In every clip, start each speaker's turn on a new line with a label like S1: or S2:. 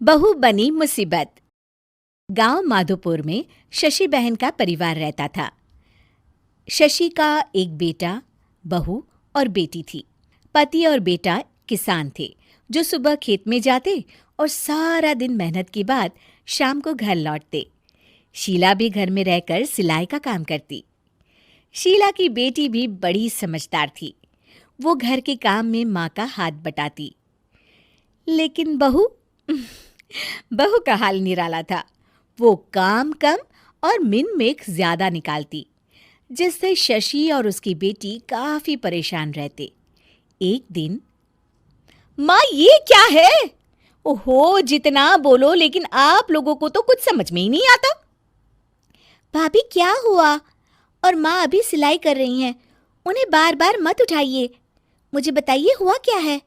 S1: बहू बनी मुसीबत। गांव माधोपुर में शशि बहन का परिवार रहता था। शशि का एक बेटा, बहू और बेटी थी। पति और बेटा किसान थे जो सुबह खेत में जाते और सारा दिन मेहनत के बाद शाम को घर लौटते। शीला भी घर में रहकर सिलाई का काम करती। शीला की बेटी भी बड़ी समझदार थी। वो घर के काम में माँ का हाथ बटाती। लेकिन बहू का हाल निराला था। वो काम कम और मिन-मेख ज्यादा निकालती, जिससे शशि और उसकी बेटी काफी परेशान रहते। एक दिन, माँ ये क्या है? ओहो, जितना बोलो लेकिन आप लोगों को तो कुछ समझ में ही नहीं आता। भाभी क्या हुआ? और माँ अभी सिलाई कर रही हैं, उन्हें बार बार मत उठाइए। मुझे बताइए हुआ क्या है?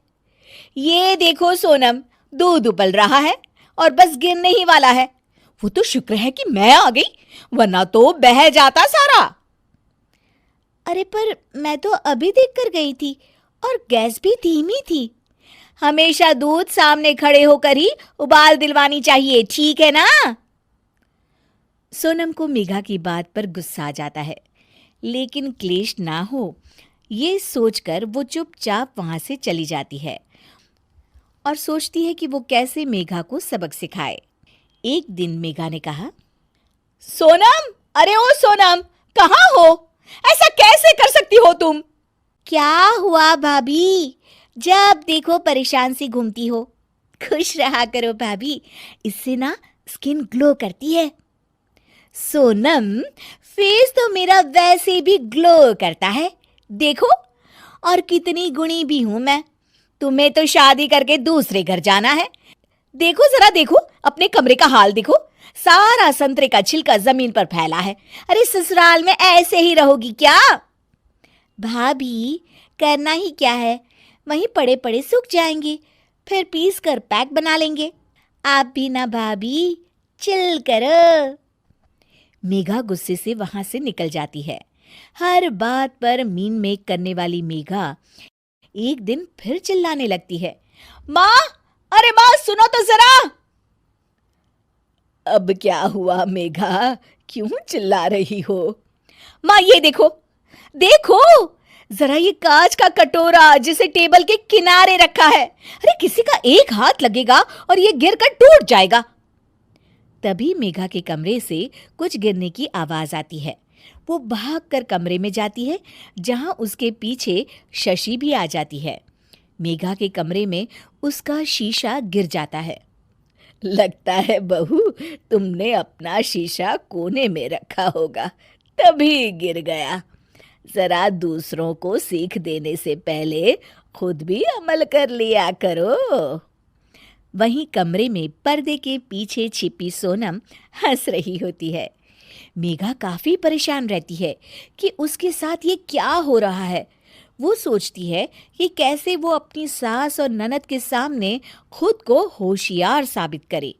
S1: ये देखो सोनम, दूध उबल रहा है और बस गिरने ही वाला है। वो तो शुक्र है कि मैं आ गई, वरना तो बह जाता सारा। अरे पर मैं तो अभी देखकर गई थी और गैस भी धीमी थी। हमेशा दूध सामने खड़े होकर ही उबाल दिलवानी चाहिए, ठीक है ना? सोनम को मेघा की बात पर गुस्सा आ जाता है, लेकिन क्लेश ना हो ये सोचकर वो चुपचाप वहां से चली जाती है और सोचती है कि वो कैसे मेघा को सबक सिखाए। एक दिन मेघा ने कहा, सोनम, अरे ओ सोनम, कहाँ हो? ऐसा कैसे कर सकती हो तुम? क्या हुआ भाभी? जब देखो परेशान सी घूमती हो। खुश रहा करो भाभी, इससे ना स्किन ग्लो करती है। सोनम, फेस तो मेरा वैसे भी ग्लो करता है, देखो। और कितनी गुणी भी हूं मैं। तुम्हें तो शादी करके दूसरे घर जाना है। देखो जरा, देखो अपने कमरे का हाल देखो, सारा संतरे का छिलका जमीन पर फैला है। अरे ससुराल में ऐसे ही रहोगी क्या? भाभी करना ही क्या है, वहीं पड़े पड़े सूख जाएंगे, फिर पीस कर पैक बना लेंगे। आप भी ना भाभी, चिल करो। मेघा गुस्से से वहां से निकल जाती है। हर बात पर मीन मेक करने वाली मेघा एक दिन फिर चिल्लाने लगती है, माँ, अरे माँ सुनो तो जरा। अब क्या हुआ मेघा, क्यों चिल्ला रही हो? माँ ये देखो, देखो जरा ये कांच का कटोरा जिसे टेबल के किनारे रखा है। अरे किसी का एक हाथ लगेगा और ये गिरकर टूट जाएगा। तभी मेघा के कमरे से कुछ गिरने की आवाज आती है। वो भागकर कमरे में जाती है, जहां उसके पीछे शशि भी आ जाती है। मेघा के कमरे में उसका शीशा गिर जाता है। लगता है बहू, तुमने अपना शीशा कोने में रखा होगा, तभी गिर गया। जरा दूसरों को सीख देने से पहले खुद भी अमल कर लिया करो। वहीं कमरे में पर्दे के पीछे छिपी सोनम हंस रही होती है। मेघा काफी परेशान रहती है कि उसके साथ ये क्या हो रहा है। वो सोचती है कि कैसे वो अपनी सास और ननद के सामने खुद को होशियार साबित करे।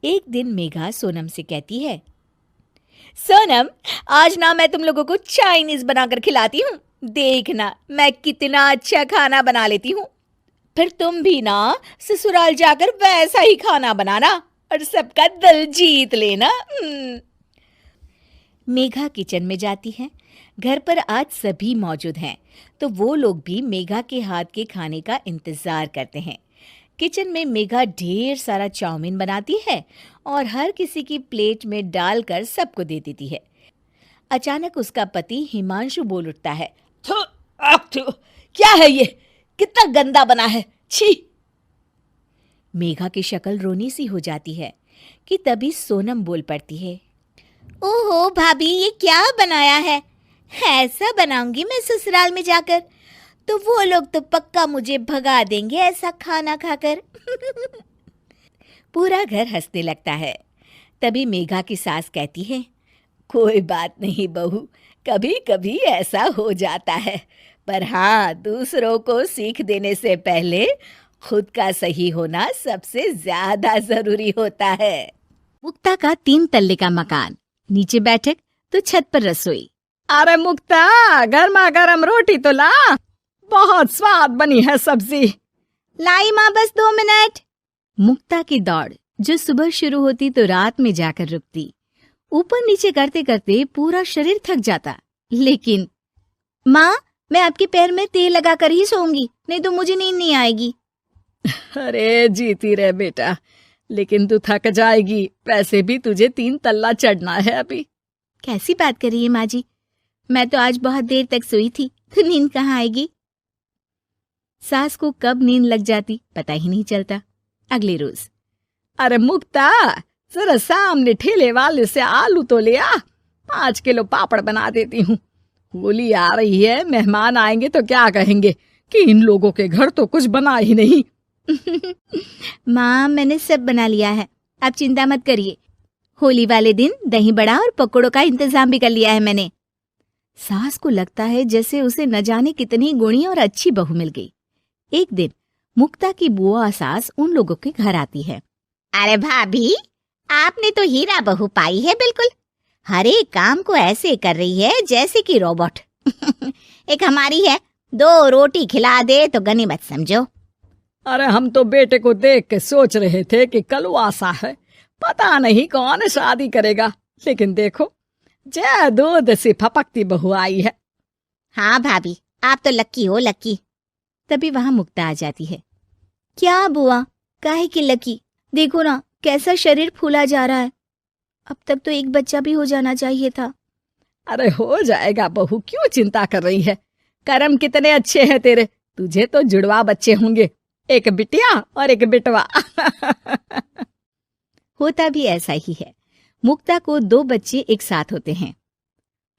S1: एक दिन मेघा सोनम से कहती है, सोनम, आज ना मैं तुम लोगों को चाइनीज बनाकर खिलाती हूँ। देखना मैं कितना अच्छा खाना बना लेती हूँ। फिर तुम भी ना ससुराल जाकर वैसा ही खाना बनाना और सबका दिल जीत लेना। मेघा किचन में जाती है। घर पर आज सभी मौजूद हैं, तो वो लोग भी मेघा के हाथ के खाने का इंतजार करते हैं। किचन में मेघा ढेर सारा चाउमीन बनाती है और हर किसी की प्लेट में डालकर सबको दे देती है। अचानक उसका पति हिमांशु बोल उठता है, थू, थू, क्या है ये? कितना गंदा बना है, छी। मेघा की शक्ल रोनी सी हो जाती है कि तभी सोनम बोल पड़ती है, ओहो भाभी, ये क्या बनाया है? ऐसा बनाऊंगी मैं ससुराल में जाकर, तो वो लोग तो पक्का मुझे भगा देंगे ऐसा खाना खाकर। पूरा घर हंसने लगता है। तभी मेघा की सास कहती है, कोई बात नहीं बहू, कभी कभी ऐसा हो जाता है, पर हाँ, दूसरों को सीख देने से पहले खुद का सही होना सबसे ज्यादा जरूरी होता है। मुक्ता का 3 तल्ले का मकान, नीचे बैठक तो छत पर रसोई।
S2: अरे मुक्ता, गर्मा गर्म रोटी तो ला, बहुत स्वाद बनी है सब्जी।
S1: लाई माँ, बस 2 मिनट। मुक्ता की दौड़ जो सुबह शुरू होती तो रात में जाकर रुकती। ऊपर नीचे करते करते पूरा शरीर थक जाता। लेकिन माँ, मैं आपके पैर में तेल लगाकर ही सोऊंगी, नहीं तो मुझे नींद नहीं आएगी।
S2: अरे जीती रहे बेटा, लेकिन तू थक जाएगी। वैसे भी तुझे 3 तल्ला चढ़ना है अभी।
S1: कैसी बात कर रही है माँ जी, मैं तो आज बहुत देर तक सोई थी, तो नींद कहाँ आएगी। सास को कब नींद लग जाती पता ही नहीं चलता। अगले रोज,
S2: अरे मुक्ता, जरा सामने ठेले वाले से आलू तो ले आ, 5 किलो पापड़ बना देती हूँ। होली आ रही है, मेहमान आएंगे तो क्या कहेंगे कि इन लोगों के घर तो कुछ बना ही नहीं।
S1: माँ, मैंने सब बना लिया है, आप चिंता मत करिए। होली वाले दिन दही बड़ा और पकौड़ों का इंतजाम भी कर लिया है मैंने। सास को लगता है जैसे उसे न जाने कितनी गुणी और अच्छी बहू मिल गई। एक दिन मुक्ता की बुआ सास उन लोगों के घर आती है।
S3: अरे भाभी, आपने तो हीरा बहू पाई है बिल्कुल। हर एक काम को ऐसे कर रही है जैसे कि रोबोट। एक हमारी है, 2 रोटी खिला दे तो गनीमत समझो।
S2: अरे हम तो बेटे को देख के सोच रहे थे कि कलवासा है, पता नहीं कौन शादी करेगा। लेकिन देखो, जय दूध से फपकती बहू आई है।
S3: हाँ भाभी, आप तो लक्की हो, लक्की।
S1: तभी वहां मुक्ता आ जाती है। क्या बुआ, काहे की लकी, देखो ना कैसा शरीर फूला जा रहा है। अब तक तो एक बच्चा भी हो जाना चाहिए था।
S2: अरे हो जाएगा बहू, क्यों चिंता कर रही है। कर्म कितने अच्छे हैं तेरे, तुझे तो जुड़वा बच्चे होंगे, एक बिटिया और एक बिटवा।
S1: होता भी ऐसा ही है। मुक्ता को 2 बच्चे एक साथ होते हैं।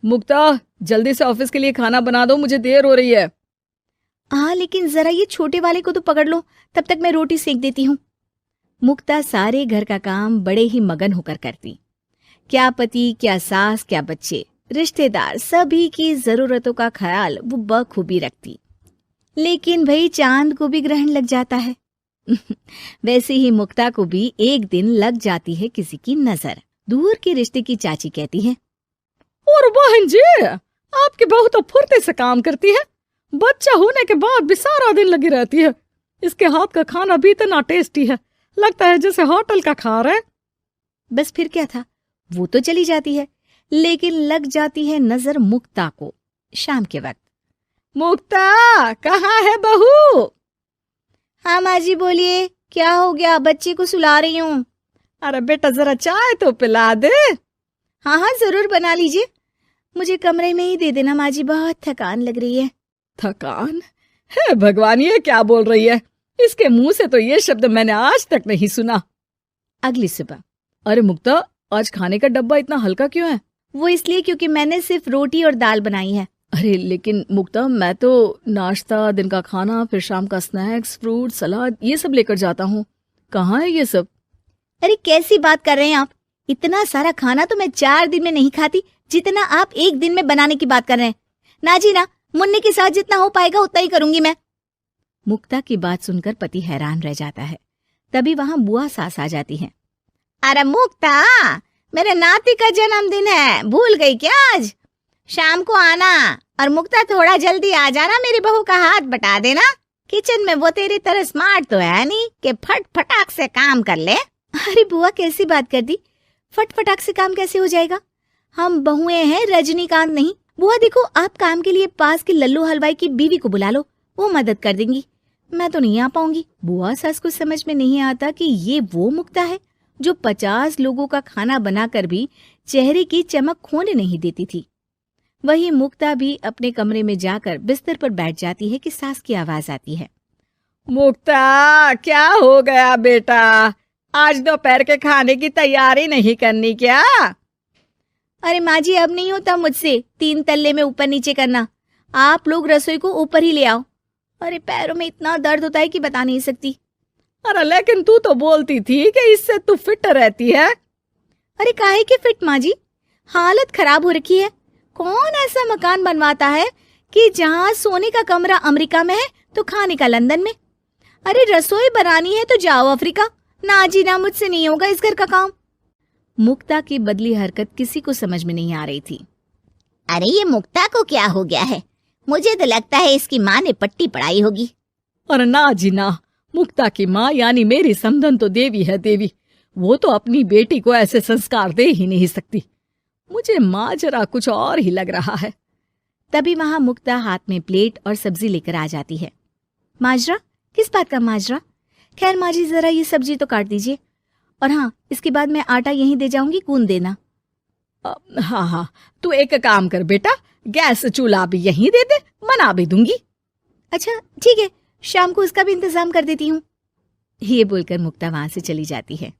S2: मुक्ता, जल्दी से ऑफिस के लिए खाना बना दो, मुझे देर हो रही है।
S1: हाँ, लेकिन जरा ये छोटे वाले को तो पकड़ लो, तब तक मैं रोटी सेक देती हूँ। मुक्ता सारे घर का काम बड़े ही मगन होकर करती। क्या पति, क्या सास, क्या बच्चे, रिश्तेदार, सभी की जरूरतों का ख्याल वो बखूबी रखती। लेकिन भाई चांद को भी ग्रहण लग जाता है। वैसे ही मुक्ता को भी एक दिन लग जाती है किसी की नजर। दूर के रिश्ते की चाची कहती है,
S2: और बहन जी, आपकी बहू तो फुर्ती से काम करती है, बच्चा होने के बाद भी सारा दिन लगी रहती है। इसके हाथ का खाना भी इतना टेस्टी है, लगता है जैसे होटल का खा रहे।
S1: बस फिर क्या था, वो तो चली जाती है, लेकिन लग जाती है नजर मुक्ता को। शाम के वक्त,
S2: मुक्ता, कहाँ है बहू?
S1: हाँ माँ जी, बोलिए, क्या हो गया, बच्चे को सुला रही हूँ।
S2: अरे बेटा, जरा चाय तो पिला दे।
S1: हाँ हाँ, जरूर बना लीजिए, मुझे कमरे में ही दे देना माँ जी, बहुत थकान लग रही है।
S2: थकान? है भगवान, ये क्या बोल रही है, इसके मुंह से तो ये शब्द मैंने आज तक नहीं सुना।
S1: अगली सुबह,
S2: अरे मुक्ता, आज खाने का डब्बा इतना हल्का क्यों है?
S1: वो इसलिए क्योंकि मैंने सिर्फ रोटी और दाल बनाई है।
S2: अरे लेकिन मुक्ता, मैं तो नाश्ता, दिन का खाना, फिर शाम का स्नैक्स, फ्रूट, सलाद, ये सब लेकर जाता हूँ। कहाँ है ये सब?
S1: अरे कैसी बात कर रहे हैं आप, इतना सारा खाना तो मैं 4 दिन में नहीं खाती जितना आप 1 दिन में बनाने की बात कर रहे हैं। ना जी ना, मुन्ने के साथ जितना हो पाएगा उतना ही करूंगी मैं। मुक्ता की बात सुनकर पति हैरान रह जाता है। तभी वहां बुआ सास आ जाती है।
S3: अरे मुक्ता, मेरे नाती का जन्मदिन है, भूल गई क्या? आज शाम को आना, और मुक्ता थोड़ा जल्दी आ जाना, मेरी बहू का हाथ बटा देना। किचन में वो तेरी तरह स्मार्ट तो है नहीं कि फट फटाक से काम कर ले।
S1: अरे बुआ, कैसी बात कर दी, फट फटाक से काम कैसे हो जाएगा, हम बहुएं हैं, रजनीकांत नहीं। बुआ देखो, आप काम के लिए पास के लल्लू हलवाई की बीवी को बुला लो, वो मदद कर देंगी, मैं तो नहीं आ पाऊंगी। बुआ सास को समझ में नहीं आता कि ये वो मुक्ता है जो 50 लोगों का खाना बनाकर भी चेहरे की चमक खोने नहीं देती थी। वही मुक्ता भी अपने कमरे में जाकर बिस्तर पर बैठ जाती है कि सास की आवाज आती है।
S2: मुक्ता, क्या हो गया बेटा, आज दोपहर के खाने की तैयारी नहीं करनी क्या?
S1: अरे माँ जी, अब नहीं होता मुझसे 3 तल्ले में ऊपर नीचे करना, आप लोग रसोई को ऊपर ही ले आओ। अरे पैरों में इतना दर्द होता है कि बता नहीं सकती।
S2: अरे लेकिन तू तो बोलती थी कि इससे तू फिट रहती है।
S1: अरे काहे के फिट माँ जी, हालत खराब हो रखी है। कौन ऐसा मकान बनवाता है कि जहाँ सोने का कमरा अमेरिका में है तो खाने का लंदन में। अरे रसोई बनानी है तो जाओ अफ्रीका। ना जी ना, मुझसे नहीं होगा इस घर का काम। मुक्ता की बदली हरकत किसी को समझ में नहीं आ रही थी।
S3: अरे ये मुक्ता को क्या हो गया है, मुझे तो लगता है इसकी माँ ने पट्टी पढ़ाई होगी।
S2: और ना जी ना, मुक्ता की माँ यानी मेरी समधन तो देवी है देवी, वो तो अपनी बेटी को ऐसे संस्कार दे ही नहीं सकती। मुझे माजरा कुछ और ही लग रहा है।
S1: तभी वहां मुक्ता हाथ में प्लेट और सब्जी लेकर आ जाती है। माजरा? किस बात का माजरा? खैर माँ जी, जरा ये सब्जी तो काट दीजिए, और हाँ, इसके बाद मैं आटा यहीं दे जाऊंगी, गूंद देना।
S2: हाँ हाँ, तू एक काम कर बेटा, गैस चूल्हा भी यहीं दे दे, बना भी दूंगी।
S1: अच्छा ठीक है, शाम को उसका भी इंतजाम कर देती हूँ। ये बोलकर मुक्ता वहां से चली जाती है।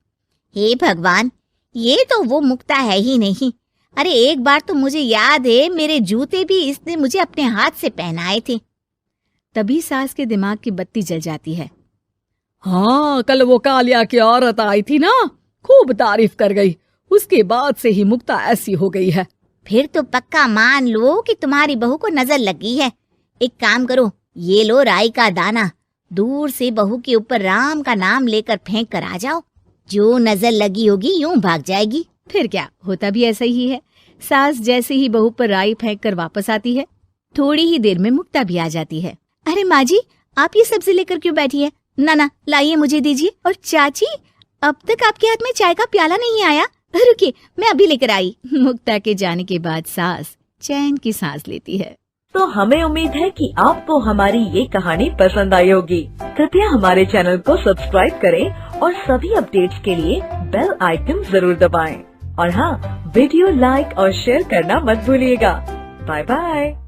S3: हे भगवान, ये तो वो मुक्ता है ही नहीं। अरे एक बार तो मुझे याद है, मेरे जूते भी इसने मुझे अपने हाथ से पहनाए थे।
S1: तभी सास के दिमाग की बत्ती जल जाती है।
S2: हाँ, कल वो कालिया की औरत आई थी ना, खूब तारीफ कर गई, उसके बाद से ही मुक्ता ऐसी हो गई है।
S3: फिर तो पक्का मान लो कि तुम्हारी बहू को नजर लगी है। एक काम करो, ये लो राई का दाना, दूर से बहू के ऊपर राम का नाम लेकर फेंक कर आ जाओ, जो नजर लगी होगी यूं भाग जाएगी।
S1: फिर क्या, होता भी ऐसा ही है। सास जैसे ही बहू पर राई फेंक कर वापस आती है, थोड़ी ही देर में मुक्ता भी आ जाती है। अरे माँ जी, आप ये सब्जी लेकर क्यों बैठी है? ना लाइए, मुझे दीजिए। और चाची, अब तक आपके हाथ में चाय का प्याला नहीं आया, रुकिए मैं अभी लेकर आई। मुक्ता के जाने के बाद सास चैन की सांस लेती है।
S4: तो हमें उम्मीद है कि आपको हमारी ये कहानी पसंद आई होगी। कृपया हमारे चैनल को सब्सक्राइब करें और सभी अपडेट्स के लिए बेल आइकन जरूर दबाएं। और हाँ, वीडियो लाइक और शेयर करना मत भूलिएगा। Bye bye.